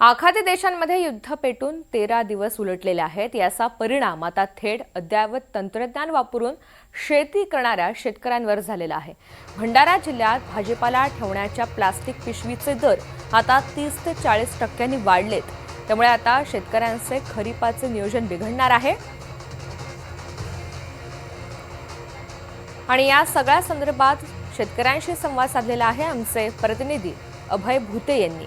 आखाती देशांमध्ये युद्ध पेटून 13 दिवस उलटलेले आहेत। याचा परिणाम आता थेट अद्ययावत तंत्रज्ञान वापरून शेती करणाऱ्या शेतकऱ्यांवर झालेला आहे। भंडारा जिल्ह्यात भाजीपाला ठेवण्याच्या प्लास्टिक पिशवीचे दर आता 30 ते 40% वाढलेत। त्यामुळे आता शेतकऱ्यांचे खरीपाचे नियोजन बिघडणार आहे। आणि या सगळ्या संदर्भात शेतकऱ्यांशी संवाद साधलेला आहे आमचे प्रतिनिधी अभय भुते यांनी।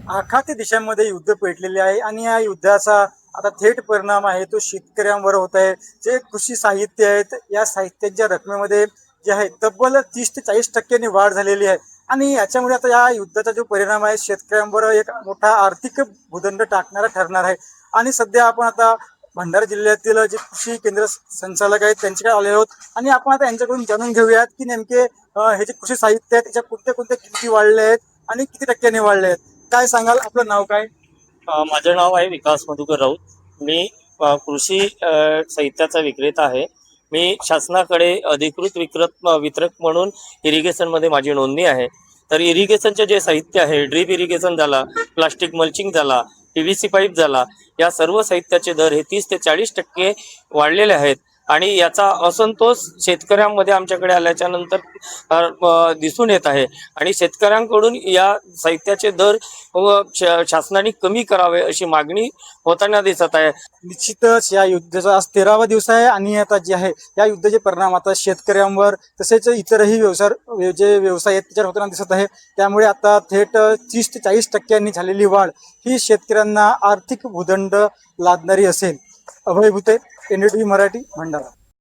आखाती देशांमध्ये युद्ध पेटलेले आहे आणि या युद्धाचा आता थेट परिणाम आहे तो शेतकऱ्यांवर होत आहे। जे कृषी साहित्य आहेत या साहित्याच्या रकमेमध्ये जे आहे तब्बल 30 ते 40% वाढ झालेली आहे आणि याच्यामुळे आता या युद्धाचा जो परिणाम आहे शेतकऱ्यांवर एक मोठा आर्थिक भूदंड टाकणारा ठरणार आहे। आणि सध्या आपण आता भंडारा जिल्ह्यातील जे कृषी केंद्र संचालक आहेत त्यांच्याकडे आले आहोत आणि आपण आता यांच्याकडून जाणून घेऊयात की नेमके हे जे कृषी साहित्य आहे त्याच्या कोणत्या कोणत्या किमती वाढल्या आहेत आणि किती टक्क्यांनी वाढले आहेत। काय सांगाल, आपलं नाव काय? माझं नाव आहे विकास मधुकर राऊत। मी कृषी साहित्याचा विक्रेता आहे। मी शासनाकडे अधिकृत वितरक म्हणून इरिगेशनमध्ये माझी नोंदणी आहे। तर इरिगेशनचे जे साहित्य आहे, ड्रीप इरिगेशन झाला, प्लास्टिक मल्चिंग झाला, PVC पाईप झाला, या सर्व साहित्याचे दर हे 30 ते 40% वाढलेले आहेत। आणि याचा असंतोष शेतकऱ्यांमध्ये आमच्याकडे आल्याच्या नंतर दिसून येत आहे आणि शेतकऱ्यांकडून या साहित्याचे दर शासनाने कमी करावे अशी मागणी होताना दिसत आहे। निश्चितच या युद्धाचा आज 13वा दिवस आहे आणि आता जे आहे या युद्धाचे परिणाम आता शेतकऱ्यांवर तसेच इतरही व्यवसाय आहेत त्याच्यावर होताना दिसत आहे। त्यामुळे आता थेट 30 ते 40% झालेली वाढ ही शेतकऱ्यांना आर्थिक भूदंड लादणारी असेल। अभय भुते, NDTV मराठी, भंडारा।